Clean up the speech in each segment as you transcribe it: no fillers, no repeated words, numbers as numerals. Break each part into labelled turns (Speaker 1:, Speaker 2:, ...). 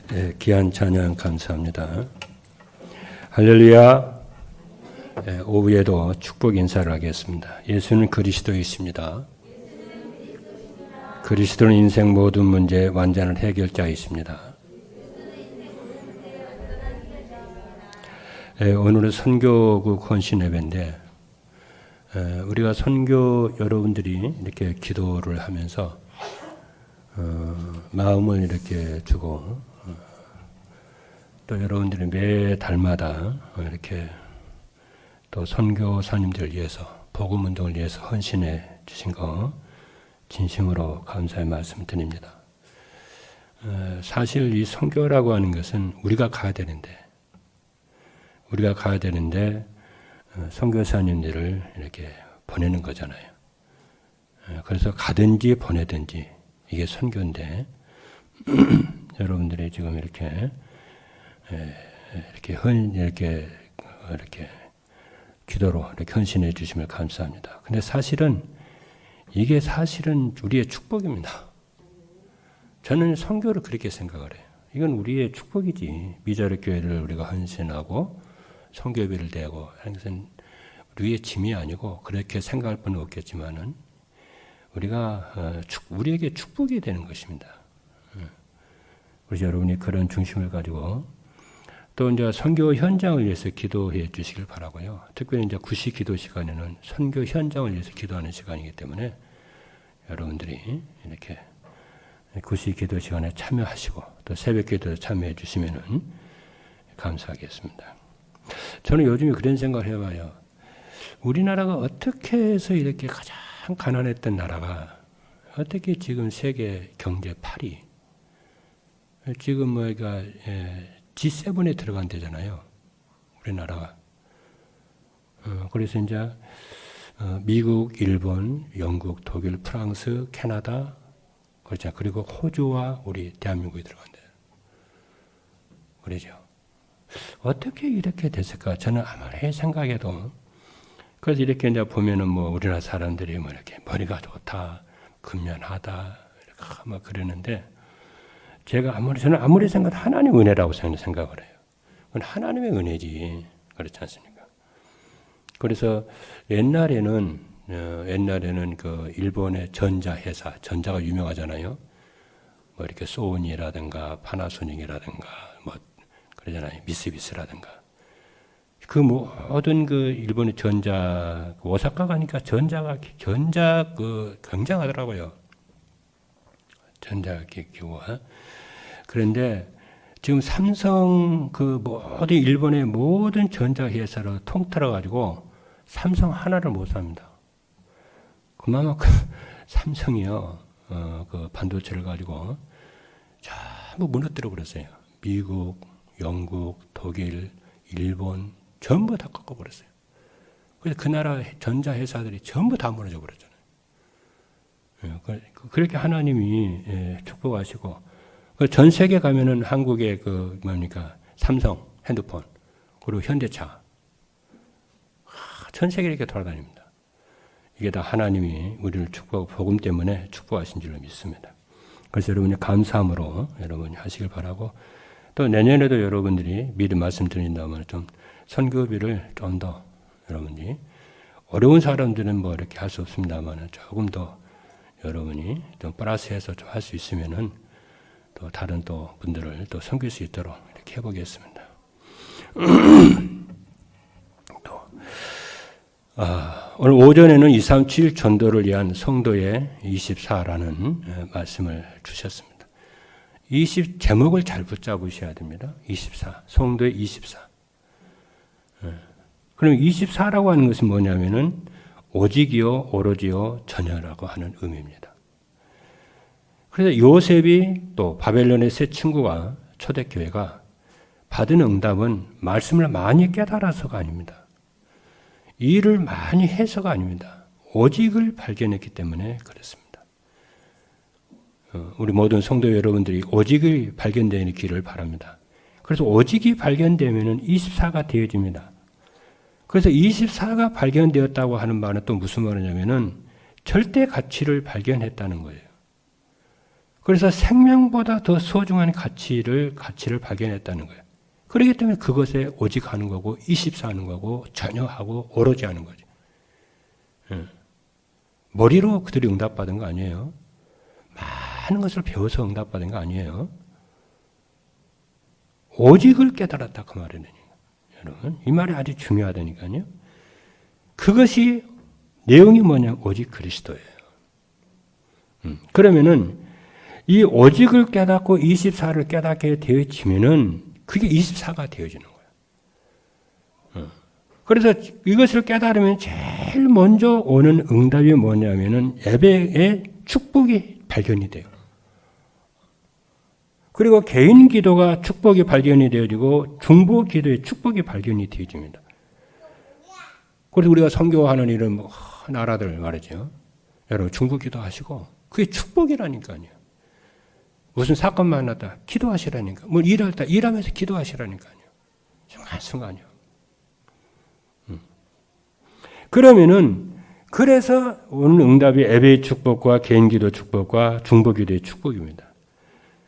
Speaker 1: 네, 귀한 찬양 감사합니다. 할렐루야. 네, 오후에도 축복 인사를 하겠습니다. 예수는 그리스도이십니다. 그리스도는 인생 모든 문제의 완전한 해결자이십니다. 네, 오늘은 선교국 헌신 예배인데 우리가 선교 여러분들이 이렇게 기도를 하면서 마음을 이렇게 주고 또 여러분들이 매 달마다 이렇게 또 선교사님들을 위해서 복음운동을 위해서 헌신해 주신 거 진심으로 감사의 말씀 드립니다. 사실 이 선교라고 하는 것은 우리가 가야 되는데 선교사님들을 이렇게 보내는 거잖아요. 그래서 가든지 보내든지 이게 선교인데 여러분들이 지금 이렇게 기도로 이렇게 헌신해 주심을 감사합니다. 근데 이게 사실은 우리의 축복입니다. 저는 선교를 그렇게 생각을 해요. 이건 우리의 축복이지. 미자립 교회를 우리가 헌신하고 선교비를 대고 하는 것은 우리의 짐이 아니고 그렇게 생각할 분은 없겠지만은 우리에게 축복이 되는 것입니다. 우리 여러분이 그런 중심을 가지고 또 이제 선교 현장을 위해서 기도해 주시길 바라고요. 특별히 이제 구시 기도 시간에는 선교 현장을 위해서 기도하는 시간이기 때문에 여러분들이 이렇게 구시 기도 시간에 참여하시고 또 새벽 기도에 참여해 주시면은 감사하겠습니다. 저는 요즘에 그런 생각을 해봐요. 우리나라가 어떻게 해서 이렇게 가장 가난했던 나라가 어떻게 지금 세계 경제 8위 지금 G7에 들어간 데잖아요. 우리나라가. 그래서 이제 미국, 일본, 영국, 독일, 프랑스, 캐나다, 그렇죠. 그리고 호주와 우리 대한민국이 들어간 데. 그러죠. 어떻게 이렇게 됐을까? 저는 아무리 생각해도 그래서 이렇게 이제 보면은 우리나라 사람들이 이렇게 머리가 좋다, 근면하다, 이렇게 그러는데 저는 아무리 생각해도 하나님의 은혜라고 생각을 해요. 그건 하나님의 은혜지. 그렇지 않습니까? 그래서 옛날에는 그 일본의 전자회사, 전자가 유명하잖아요. 이렇게 소니라든가 파나소닉이라든가 그러잖아요. 미쓰비시라든가. 그 모든 그 일본의 전자, 오사카 가니까 전자 굉장하더라고요. 전자 기구가. 그런데 지금 삼성 모든 일본의 모든 전자 회사를 통틀어 가지고 삼성 하나를 못 삽니다. 그만큼 삼성이요. 그 반도체를 가지고 전부 무너뜨려 버렸어요. 미국, 영국, 독일, 일본 전부 다 꺾어 버렸어요. 그래서 그 나라 전자 회사들이 전부 다 무너져 버렸잖아요. 그렇게 하나님이 축복하시고 전 세계 가면은 한국의 삼성 핸드폰 그리고 현대차 전 세계 이렇게 돌아다닙니다. 이게 다 하나님이 우리를 축복하고 복음 때문에 축복하신 줄로 믿습니다. 그래서 여러분이 감사함으로 여러분이 하시길 바라고 또 내년에도 여러분들이 미리 말씀드린다면 좀 선교비를 좀 더 여러분이 어려운 사람들은 이렇게 할 수 없습니다만 조금 더 여러분이 좀 플러스해서 좀 할 수 있으면은 또 다른 또 분들을 또 섬길 수 있도록 이렇게 해보겠습니다. 오늘 오전에는 237 전도를 위한 성도의 24라는 말씀을 주셨습니다. 20 제목을 잘 붙잡으셔야 됩니다. 24 성도의 24. 그럼 24라고 하는 것은 뭐냐면은 오직이요 오로지요 전혀라고 하는 의미입니다. 그래서 요셉이 또 바벨론의 세 친구가 초대교회가 받은 응답은 말씀을 많이 깨달아서가 아닙니다. 일을 많이 해서가 아닙니다. 오직을 발견했기 때문에 그렇습니다. 우리 모든 성도 여러분들이 오직을 발견되는 길을 바랍니다. 그래서 오직이 발견되면 24가 되어집니다. 그래서 24가 발견되었다고 하는 말은 또 무슨 말이냐면은 절대 가치를 발견했다는 거예요. 그래서 생명보다 더 소중한 가치를 발견했다는 거예요. 그렇기 때문에 그것에 오직 하는 거고 24 하는 거고 전혀 하고 오로지 하는 거죠. 머리로 그들이 응답받은 거 아니에요. 많은 것을 배워서 응답받은 거 아니에요. 오직을 깨달았다 그 말이에요. 여러분 이 말이 아주 중요하다니까요. 그것이 내용이 뭐냐? 오직 그리스도예요. 그러면은 이 오직을 깨닫고 24를 깨닫게 되어지면은 그게 24가 되어지는 거예요. 그래서 이것을 깨달으면 제일 먼저 오는 응답이 뭐냐면은 예배의 축복이 발견이 돼요. 그리고 개인 기도가 축복이 발견이 되어지고 중보 기도의 축복이 발견이 되어집니다. 그래서 우리가 선교하는 이런 나라들 말이죠. 여러분 중보 기도하시고 그게 축복이라니까요. 무슨 사건 만났다 기도하시라니까. 뭐 일할 때 일하면서 기도하시라니까요. 순간순간요. 그러면은 그래서 오늘 응답이 예배의 축복과 개인 기도 축복과 중보 기도의 축복입니다.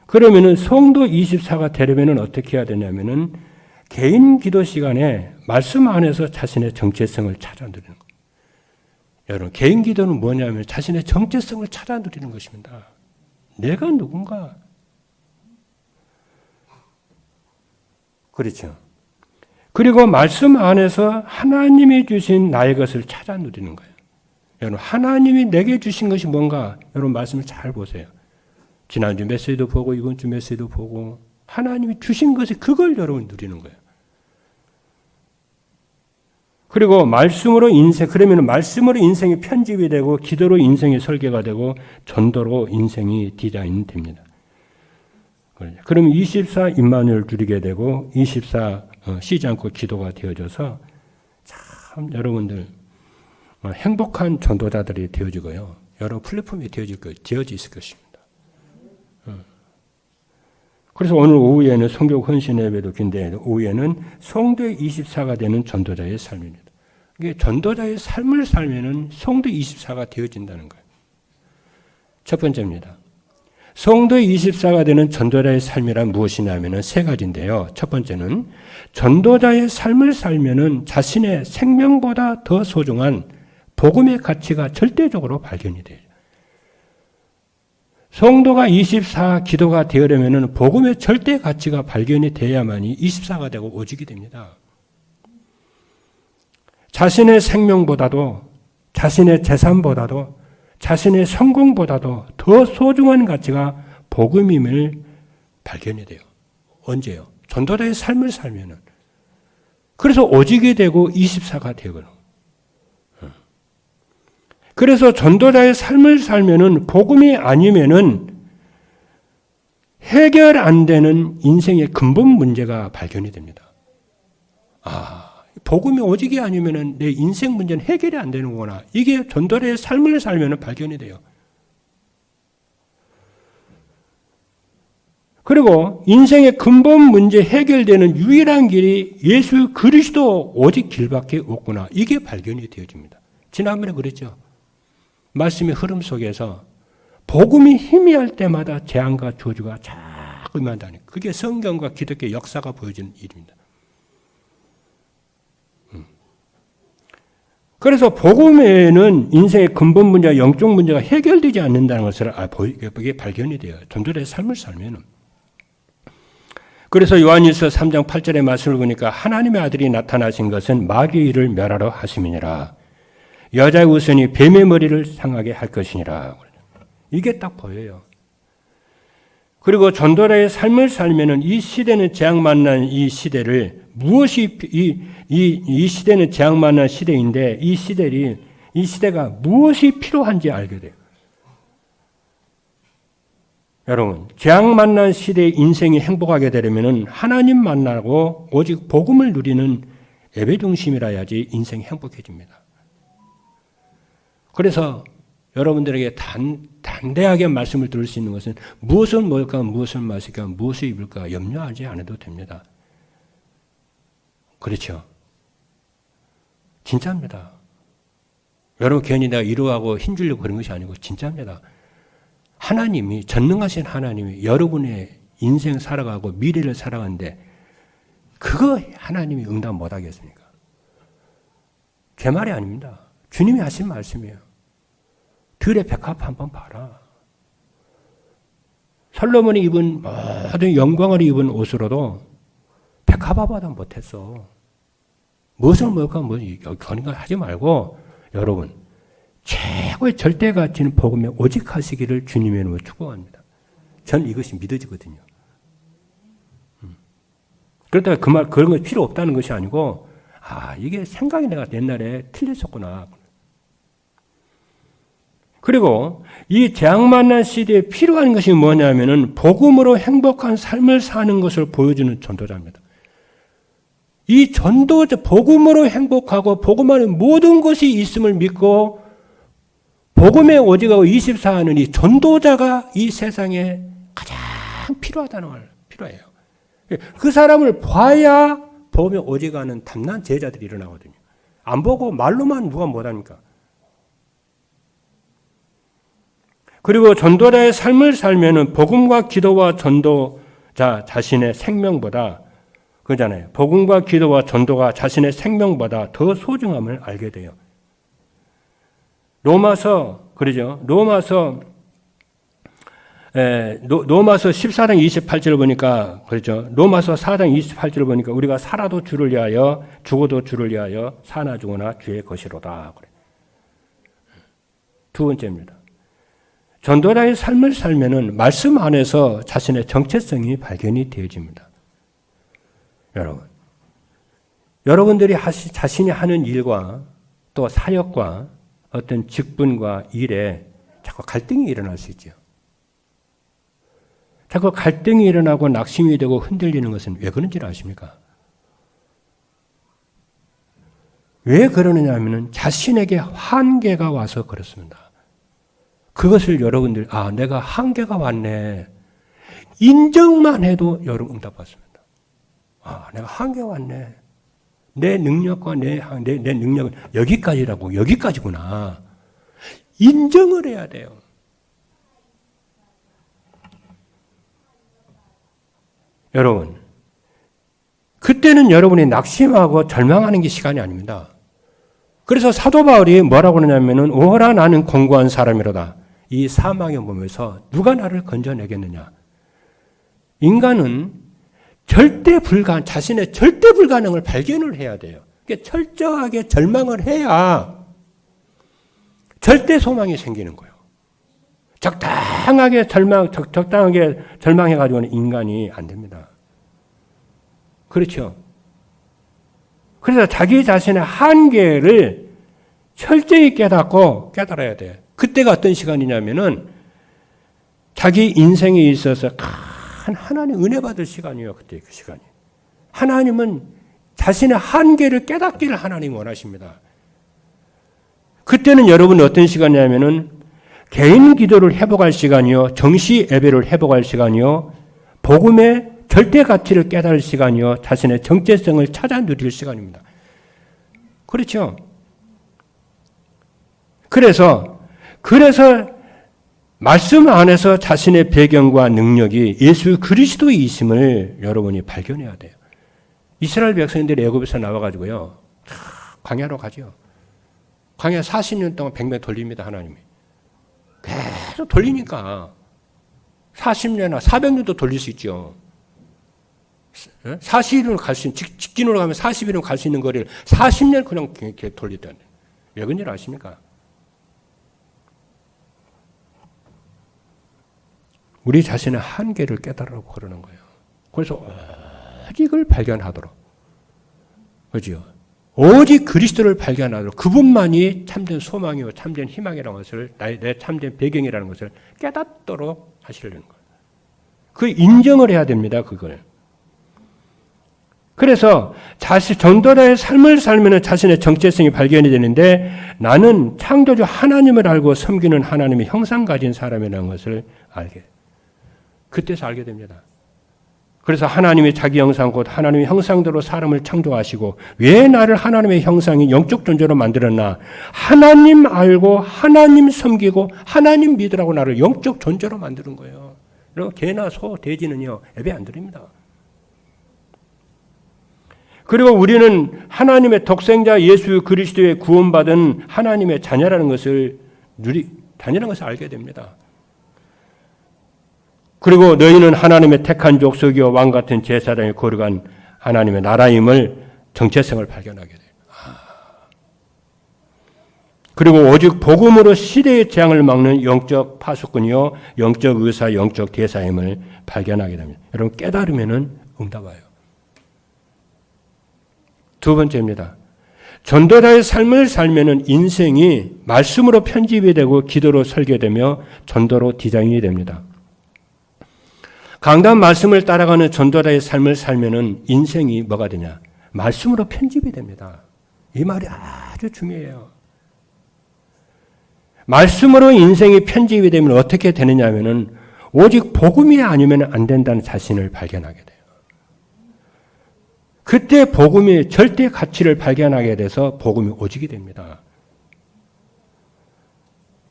Speaker 1: 그러면은 성도 24가 되려면은 어떻게 해야 되냐면은 개인 기도 시간에 말씀 안에서 자신의 정체성을 찾아 누리는 거예요. 여러분 개인 기도는 뭐냐면 자신의 정체성을 찾아 누리는 것입니다. 내가 누군가? 그렇죠. 그리고 말씀 안에서 하나님이 주신 나의 것을 찾아 누리는 거예요. 여러분 하나님이 내게 주신 것이 뭔가 여러분 말씀을 잘 보세요. 지난주 메시지도 보고 이번 주 메시지도 보고 하나님이 주신 것이 그걸 여러분 누리는 거예요. 그리고 말씀으로 그러면 말씀으로 인생이 편집이 되고 기도로 인생이 설계가 되고 전도로 인생이 디자인 됩니다. 그러면 24 임마누엘 누리게 되고 24 쉬지 않고 기도가 되어져서 참 여러분들 행복한 전도자들이 되어지고요. 여러 플랫폼이 되어져 있을 것입니다. 그래서 오늘 오후에는 성교 헌신 예배도 긴데 오후에는 성도의 24가 되는 전도자의 삶입니다. 이게 전도자의 삶을 살면은 성도 24가 되어진다는 거예요. 첫 번째입니다. 성도의 24가 되는 전도자의 삶이란 무엇이냐면은 세 가지인데요. 첫 번째는 전도자의 삶을 살면은 자신의 생명보다 더 소중한 복음의 가치가 절대적으로 발견이 돼요. 성도가 24 기도가 되려면은 복음의 절대 가치가 발견이 돼야만이 24가 되고 오직이 됩니다. 자신의 생명보다도 자신의 재산보다도 자신의 성공보다도 더 소중한 가치가 복음임을 발견이 돼요. 언제요? 전도자의 삶을 살면은. 그래서 오직이 되고 24가 되거든요. 그래서 전도자의 삶을 살면은 복음이 아니면은 해결 안 되는 인생의 근본 문제가 발견이 됩니다. 복음이 오직이 아니면은 내 인생 문제는 해결이 안 되는 거구나. 이게 전도자의 삶을 살면은 발견이 돼요. 그리고 인생의 근본 문제 해결되는 유일한 길이 예수 그리스도 오직 길밖에 없구나. 이게 발견이 되어집니다. 지난번에 그랬죠. 말씀의 흐름 속에서 복음이 희미할 때마다 재앙과 저주가 자꾸 임한다니. 그게 성경과 기독교의 역사가 보여주는 일입니다. 그래서 복음에는 인생의 근본 문제와 영적 문제가 해결되지 않는다는 것을 그게 발견이 돼요. 전도자의 삶을 살면은. 그래서 요한일서 3장 8절의 말씀을 보니까 하나님의 아들이 나타나신 것은 마귀의 일을 멸하러 하심이니라. 여자의 우선이 뱀의 머리를 상하게 할 것이니라. 이게 딱 보여요. 그리고 전도자의 삶을 살면은 이 시대는 재앙 만난 이 시대를 무엇이 이 시대는 재앙 만난 시대인데 이 시대가 무엇이 필요한지 알게 돼요. 여러분, 재앙 만난 시대의 인생이 행복하게 되려면은 하나님 만나고 오직 복음을 누리는 예배 중심이라야지 인생이 행복해집니다. 그래서 여러분들에게 담대하게 말씀을 들을 수 있는 것은 무엇을 먹을까, 무엇을 마실까, 무엇을 입을까 염려하지 않아도 됩니다. 그렇죠? 진짜입니다. 여러분 괜히 내가 이루하고 힘주려고 그런 것이 아니고 진짜입니다. 하나님이, 전능하신 하나님이 여러분의 인생 살아가고 미래를 살아가는데 그거 하나님이 응답 못 하겠습니까? 제 말이 아닙니다. 주님이 하신 말씀이에요. 들의 백합 한번 봐라. 솔로몬이 입은 모든 영광을 입은 옷으로도 백합화보다 못했어. 무엇을 먹을까 그런 거 하지 말고 여러분 최고의 절대 가치는 복음에 오직 하시기를 주님의 이름으로 축복합니다. 전 이것이 믿어지거든요. 그렇다고 그런 거 필요 없다는 것이 아니고 이게 생각이 내가 옛날에 틀렸었구나. 그리고 이 재앙 만난 시대에 필요한 것이 뭐냐면은 복음으로 행복한 삶을 사는 것을 보여주는 전도자입니다. 이 전도자, 복음으로 행복하고 복음 안에 모든 것이 있음을 믿고 복음에 오직하고 24하는 이 전도자가 이 세상에 가장 필요하다는 걸 필요해요. 그 사람을 봐야 복음에 오직하는 탐난 제자들이 일어나거든요. 안 보고 말로만 누가 못합니까? 그리고 전도자의 삶을 살면은 복음과 기도와 전도자 자신의 생명보다 그잖아요. 복음과 기도와 전도가 자신의 생명보다 더 소중함을 알게 돼요. 로마서 그러죠. 로마서 14장 28절을 보니까 그렇죠. 로마서 4장 28절을 보니까 우리가 살아도 주를 위하여 죽어도 주를 위하여 사나 죽으나 주의 것이로다. 그래. 두 번째입니다. 전도자의 삶을 살면은 말씀 안에서 자신의 정체성이 발견이 되어집니다. 여러분들이 자신이 하는 일과 또 사역과 어떤 직분과 일에 자꾸 갈등이 일어날 수 있죠. 자꾸 갈등이 일어나고 낙심이 되고 흔들리는 것은 왜 그런지 아십니까? 왜 그러느냐 하면 자신에게 한계가 와서 그렇습니다. 그것을 여러분들 내가 한계가 왔네. 인정만 해도 여러분 응답받습니다. 내가 한계가 왔네. 내 능력과 내 능력은 여기까지구나. 인정을 해야 돼요. 여러분, 그때는 여러분이 낙심하고 절망하는 게 시간이 아닙니다. 그래서 사도 바울이 뭐라고 그러냐면은 오호라 나는 공고한 사람이로다. 이 사망의 몸에서 누가 나를 건져내겠느냐. 인간은 자신의 절대 불가능을 발견을 해야 돼요. 그러니까 철저하게 절망을 해야 절대 소망이 생기는 거예요. 적당하게 절망해가지고는 인간이 안 됩니다. 그렇죠. 그래서 자기 자신의 한계를 철저히 깨달아야 돼요. 그때가 어떤 시간이냐면은 자기 인생에 있어서 하나님 은혜 받을 시간이에요. 그때 그 시간이. 하나님은 자신의 한계를 깨닫기를 하나님 원하십니다. 그때는 여러분 어떤 시간이냐면은 개인 기도를 회복할 시간이요. 정시 예배를 회복할 시간이요. 복음의 절대 가치를 깨달을 시간이요. 자신의 정체성을 찾아 누릴 시간입니다. 그렇죠. 그래서 말씀 안에서 자신의 배경과 능력이 예수 그리스도이심을 여러분이 발견해야 돼요. 이스라엘 백성들이 애굽에서 나와가지고요. 광야로 가죠. 광야 40년 동안 100명 돌립니다. 하나님이. 계속 돌리니까 40년이나 400년도 돌릴 수 있죠. 40일은 갈 수 있는, 직진으로 가면 40일은 갈 수 있는 거리를 40년 그냥 이렇게 돌리다니. 왜 그런지 아십니까? 우리 자신의 한계를 깨달으라고 그러는 거예요. 그래서 오직을 발견하도록. 그죠? 오직 그리스도를 발견하도록 그분만이 참된 소망이고 참된 희망이라는 것을 내 참된 배경이라는 것을 깨닫도록 하시려는 거예요. 그 인정을 해야 됩니다. 그걸. 그래서 전도자의 삶을 살면 자신의 정체성이 발견이 되는데 나는 창조주 하나님을 알고 섬기는 하나님의 형상 가진 사람이라는 것을 알게. 그때서 알게 됩니다. 그래서 하나님이 자기 형상 곧 하나님의 형상대로 사람을 창조하시고 왜 나를 하나님의 형상이 영적 존재로 만들었나? 하나님 알고 하나님 섬기고 하나님 믿으라고 나를 영적 존재로 만드는 거예요. 그리고 개나 소, 돼지는요 예배 안 드립니다. 그리고 우리는 하나님의 독생자 예수 그리스도의 구원받은 하나님의 자녀라는 것을 알게 됩니다. 그리고 너희는 하나님의 택한 족속이요 왕 같은 제사장이 거룩한 하나님의 나라임을 정체성을 발견하게 돼요. 그리고 오직 복음으로 시대의 재앙을 막는 영적 파수꾼이요 영적 의사, 영적 대사임을 발견하게 됩니다. 여러분 깨달으면은 응답와요. 두 번째입니다. 전도자의 삶을 살면은 인생이 말씀으로 편집이 되고 기도로 설계되며 전도로 디자인이 됩니다. 강단 말씀을 따라가는 전도자의 삶을 살면은 인생이 뭐가 되냐? 말씀으로 편집이 됩니다. 이 말이 아주 중요해요. 말씀으로 인생이 편집이 되면 어떻게 되느냐 하면은 오직 복음이 아니면 안 된다는 자신을 발견하게 돼요. 그때 복음이 절대 가치를 발견하게 돼서 복음이 오직이 됩니다.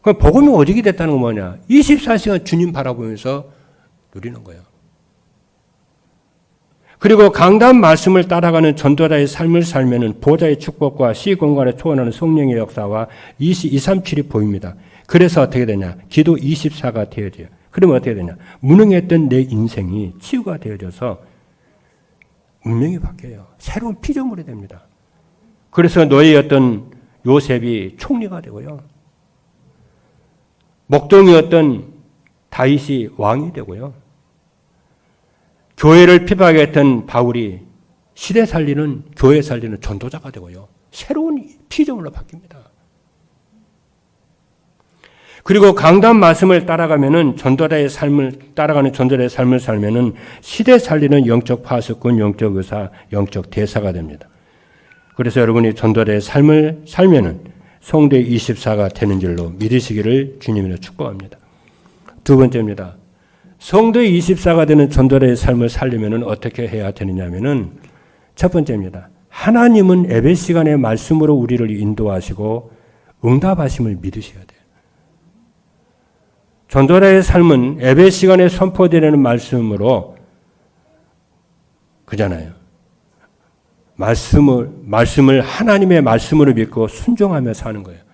Speaker 1: 그럼 복음이 오직이 됐다는 건 뭐냐? 24시간 주님 바라보면서 누리는 거예요. 그리고 강단 말씀을 따라가는 전도자의 삶을 살면은 보좌의 축복과 시공간에 초원하는 성령의 역사와 237이 보입니다. 그래서 어떻게 되냐? 기도 24가 되어져요. 그러면 어떻게 되냐? 무능했던 내 인생이 치유가 되어져서 운명이 바뀌어요. 새로운 피조물이 됩니다. 그래서 노예였던 요셉이 총리가 되고요. 목동이었던 다윗이 왕이 되고요. 교회를 피박했던 바울이 시대 살리는, 교회 살리는 전도자가 되고요. 새로운 피조물로 바뀝니다. 그리고 강단 말씀을 따라가면은 전도자의 삶을 따라가는 전도자의 삶을 살면은 시대 살리는 영적 파수꾼, 영적 의사, 영적 대사가 됩니다. 그래서 여러분이 전도자의 삶을 살면은 성대 24가 되는 줄로 믿으시기를 주님으로 축복합니다. 두 번째입니다. 성도 24가 되는 전도자의 삶을 살려면 어떻게 해야 되느냐면은 첫 번째입니다. 하나님은 예배 시간에 말씀으로 우리를 인도하시고 응답하심을 믿으셔야 돼요. 전도자의 삶은 예배 시간에 선포되는 말씀으로 그잖아요. 말씀을 하나님의 말씀으로 믿고 순종하며 사는 거예요.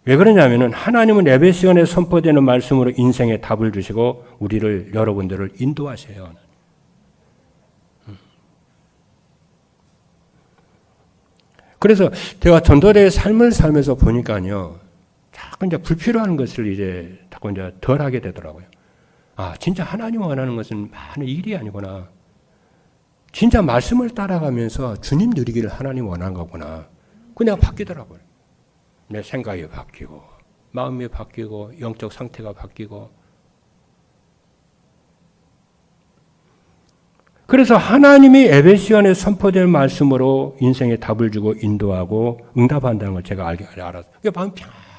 Speaker 1: 왜 그러냐면은 하나님은 예배 시간에 선포되는 말씀으로 인생에 답을 주시고 우리를 여러분들을 인도하셔요. 그래서 제가 전도자의 삶을 살면서 보니까요, 자꾸 이제 불필요한 것을 이제 자꾸 이제 덜 하게 되더라고요. 아, 진짜 하나님 원하는 것은 많은 일이 아니구나. 진짜 말씀을 따라가면서 주님 누리기를 하나님 원하는 거구나. 그냥 바뀌더라고요. 내 생각이 바뀌고, 마음이 바뀌고, 영적 상태가 바뀌고. 그래서 하나님이 예배 시간에 선포될 말씀으로 인생에 답을 주고 인도하고 응답한다는 걸 제가 알았어요. 그게 마음이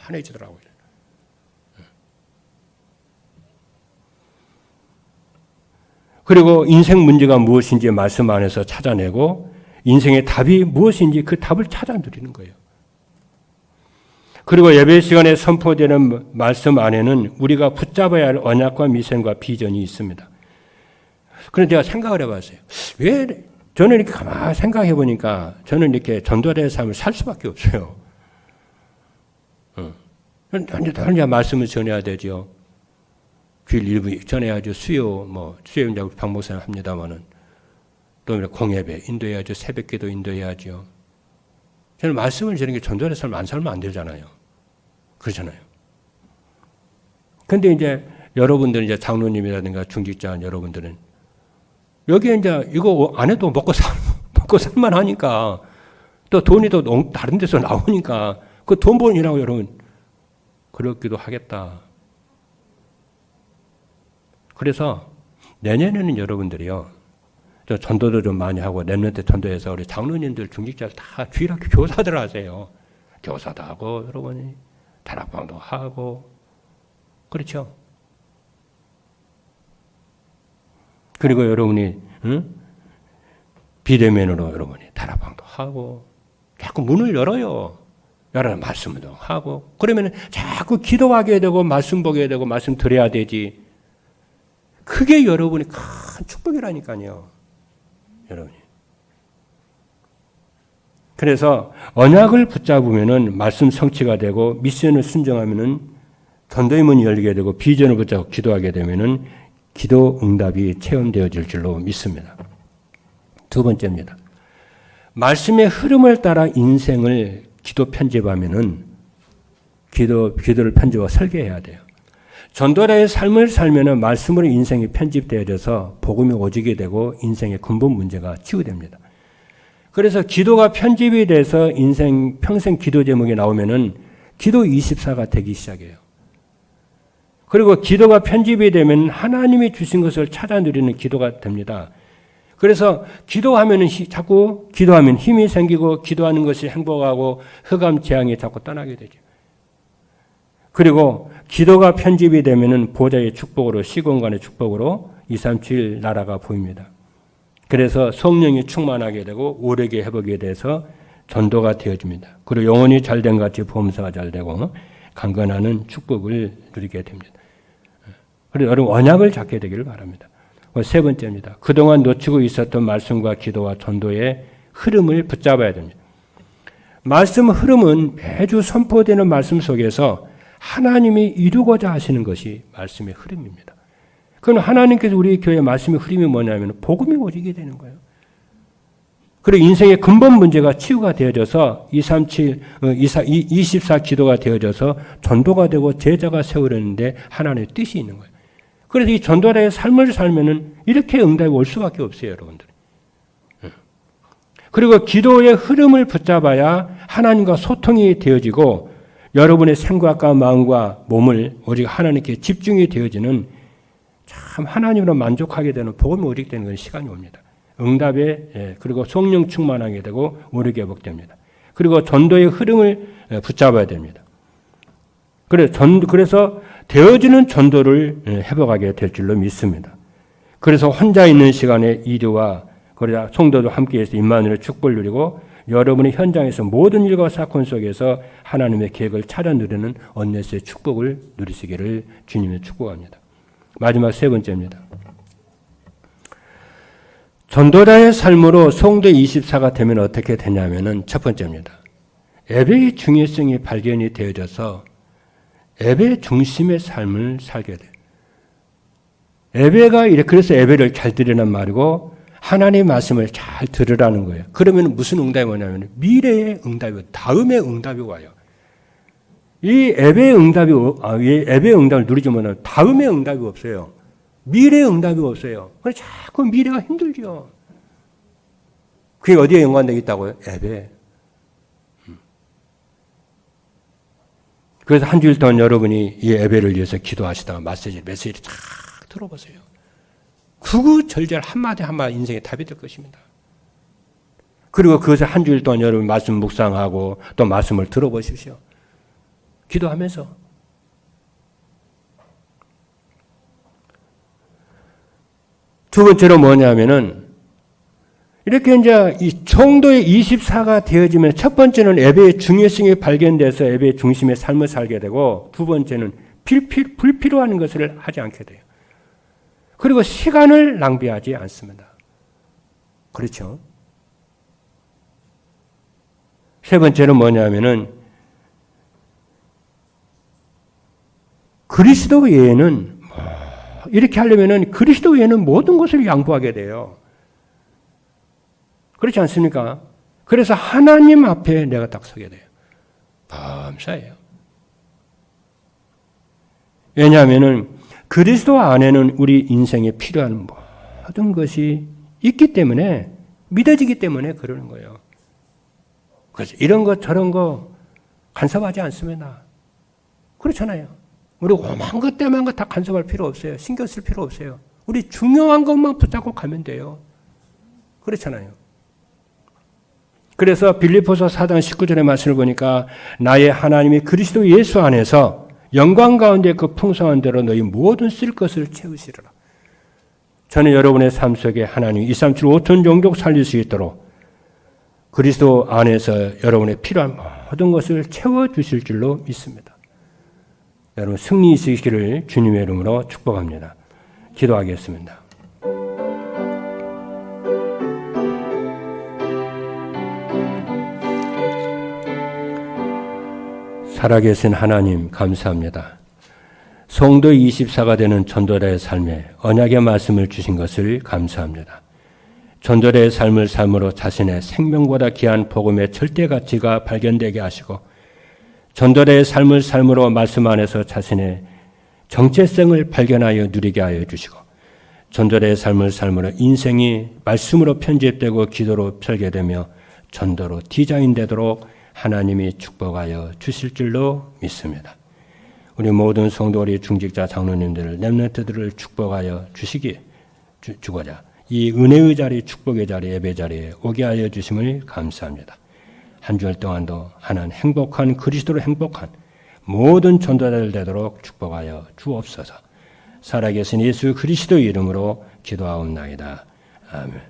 Speaker 1: 편해지더라고요. 그리고 인생 문제가 무엇인지 말씀 안에서 찾아내고 인생의 답이 무엇인지 그 답을 찾아 누리는 거예요. 그리고 예배 시간에 선포되는 말씀 안에는 우리가 붙잡아야 할 언약과 미션과 비전이 있습니다. 그런데 제가 생각을 해봤어요. 왜 저는 이렇게 가만히 생각해 보니까 저는 이렇게 전도자의 삶을 살 수밖에 없어요. 언제 말씀을 전해야 되죠. 주일 일부 전해야죠. 수요 이제 박 목사님 합니다만은 또 공예배 인도해야죠. 새벽기도 인도해야죠. 저는 말씀을 전하는 게 전도자의 삶을 안 살면 안 되잖아요. 그렇잖아요. 근데 이제 여러분들 이제 장로님이라든가 중직자 여러분들은 여기에 이제 이거 안 해도 먹고 살만 하니까 또 돈이 또 다른 데서 나오니까 그 돈 버는 일하고 여러분 그렇기도 하겠다. 그래서 내년에는 여러분들이요. 저 전도도 좀 많이 하고 랩런트 전도해서 우리 장로님들 중직자 다 주일학교 교사들 하세요. 교사도 하고 여러분이 다락방도 하고 그렇죠. 그리고 여러분이 비대면으로 여러분이 다락방도 하고 자꾸 문을 열어요. 열어 말씀도 하고 그러면 자꾸 기도하게 되고 말씀 보게 되고 말씀 드려야 되지. 그게 여러분이 큰 축복이라니까요. 여러분이. 그래서 언약을 붙잡으면은 말씀 성취가 되고 미션을 순종하면은 전도의 문이 열리게 되고 비전을 붙잡고 기도하게 되면은 기도 응답이 체험되어질 줄로 믿습니다. 두 번째입니다. 말씀의 흐름을 따라 인생을 기도 편집하면은 기도를 편집하고 설계해야 돼요. 전도자의 삶을 살면은 말씀으로 인생이 편집되어져서 복음이 오지게 되고 인생의 근본 문제가 치유됩니다. 그래서 기도가 편집이 돼서 인생 평생 기도 제목이 나오면은 기도 24가 되기 시작해요. 그리고 기도가 편집이 되면 하나님이 주신 것을 찾아 누리는 기도가 됩니다. 그래서 기도하면은 자꾸 기도하면 힘이 생기고 기도하는 것이 행복하고 흑암 재앙이 자꾸 떠나게 되죠. 그리고 기도가 편집이 되면은 보좌의 축복으로 시공간의 축복으로 237 나라가 보입니다. 그래서 성령이 충만하게 되고 오래게 회복이 돼서 전도가 되어집니다. 그리고 영혼이 잘된 같이 보험사가 잘 되고 강건하는 축복을 누리게 됩니다. 그래서 여러분 언약을 잡게 되기를 바랍니다. 세 번째입니다. 그동안 놓치고 있었던 말씀과 기도와 전도의 흐름을 붙잡아야 됩니다. 말씀 흐름은 매주 선포되는 말씀 속에서 하나님이 이루고자 하시는 것이 말씀의 흐름입니다. 그건 하나님께서 우리 교회 말씀의 흐름이 뭐냐면 복음이 오지게 되는 거예요. 그리고 인생의 근본 문제가 치유가 되어져서 24 기도가 되어져서 전도가 되고 제자가 세우려는데 하나님의 뜻이 있는 거예요. 그래서 이 전도자의 삶을 살면은 이렇게 응답이 올 수밖에 없어요, 여러분들. 그리고 기도의 흐름을 붙잡아야 하나님과 소통이 되어지고 여러분의 생각과 마음과 몸을 오직 하나님께 집중이 되어지는 참 하나님으로 만족하게 되는 복음이 오직 되는 그런 시간이 옵니다. 응답에 그리고 성령 충만하게 되고 오르게 회복됩니다. 그리고 전도의 흐름을 붙잡아야 됩니다. 그래서 되어지는 전도를 회복하게 될 줄로 믿습니다. 그래서 혼자 있는 시간에 이류와 성도도 함께해서 임마누엘의 축복을 누리고 여러분의 현장에서 모든 일과 사건 속에서 하나님의 계획을 찾아 누리는 언네스의 축복을 누리시기를 주님의 축복합니다. 마지막 세 번째입니다. 전도자의 삶으로 성도 24가 되면 어떻게 되냐면은 첫 번째입니다. 예배의 중요성이 발견이 되어져서 예배 중심의 삶을 살게 돼요. 예배가 그래서 예배를 잘 드리는 말이고 하나님의 말씀을 잘 들으라는 거예요. 그러면 무슨 응답이 오냐면 미래의 응답이 다음의 응답이 와요. 이 예배의 응답을 누리지만 다음의 응답이 없어요. 미래의 응답이 없어요. 그래서 자꾸 미래가 힘들죠. 그게 어디에 연관되어 있다고요? 예배. 그래서 한 주일 동안 여러분이 이 예배를 위해서 기도하시다가 메시지를 쫙 들어보세요. 구구절절 한마디 한마디 인생의 답이 될 것입니다. 그리고 그것을 한 주일 동안 여러분 말씀 묵상하고 또 말씀을 들어보십시오. 기도하면서. 두 번째로 뭐냐면은 이렇게 이제 이 성도의 24가 되어지면 첫 번째는 예배의 중요성이 발견돼서 예배의 중심의 삶을 살게 되고 두 번째는 불필요한 것을 하지 않게 돼요. 그리고 시간을 낭비하지 않습니다. 그렇죠? 세 번째는 뭐냐면은 그리스도 외에는 이렇게 하려면은 그리스도 외에는 모든 것을 양보하게 돼요. 그렇지 않습니까? 그래서 하나님 앞에 내가 딱 서게 돼요. 감사해요. 왜냐하면은 그리스도 안에는 우리 인생에 필요한 모든 것이 있기 때문에 믿어지기 때문에 그러는 거예요. 그래서 이런 거 저런 거 간섭하지 않습니다. 그렇잖아요. 우리 오만 것 때문에 다 간섭할 필요 없어요. 신경 쓸 필요 없어요. 우리 중요한 것만 붙잡고 가면 돼요. 그렇잖아요. 그래서 빌립보서 4장 19절의 말씀을 보니까 나의 하나님이 그리스도 예수 안에서 영광 가운데 그 풍성한 대로 너희 모든 쓸 것을 채우시리라. 저는 여러분의 삶 속에 하나님 237 5톤 종족 살릴 수 있도록 그리스도 안에서 여러분의 필요한 모든 것을 채워주실 줄로 믿습니다. 여러분 승리 있으시기를 주님의 이름으로 축복합니다. 기도하겠습니다. 살아계신 하나님 감사합니다. 성도 24가 되는 전도자의 삶에 언약의 말씀을 주신 것을 감사합니다. 전도자의 삶을 삶으로 자신의 생명보다 귀한 복음의 절대 가치가 발견되게 하시고 전도자의 삶을 삶으로 말씀 안에서 자신의 정체성을 발견하여 누리게 하여 주시고 전도자의 삶을 삶으로 인생이 말씀으로 편집되고 기도로 설계되며 전도로 디자인되도록 하나님이 축복하여 주실 줄로 믿습니다. 우리 모든 성도 우리 중직자 장로님들 렘넌트들을 축복하여 주고자 이 은혜의 자리 축복의 자리 예배 자리에 오게 하여 주심을 감사합니다. 한 주일 동안도 하나님 행복한 그리스도로 행복한 모든 전도자들 되도록 축복하여 주옵소서. 살아계신 예수 그리스도의 이름으로 기도하옵나이다. 아멘.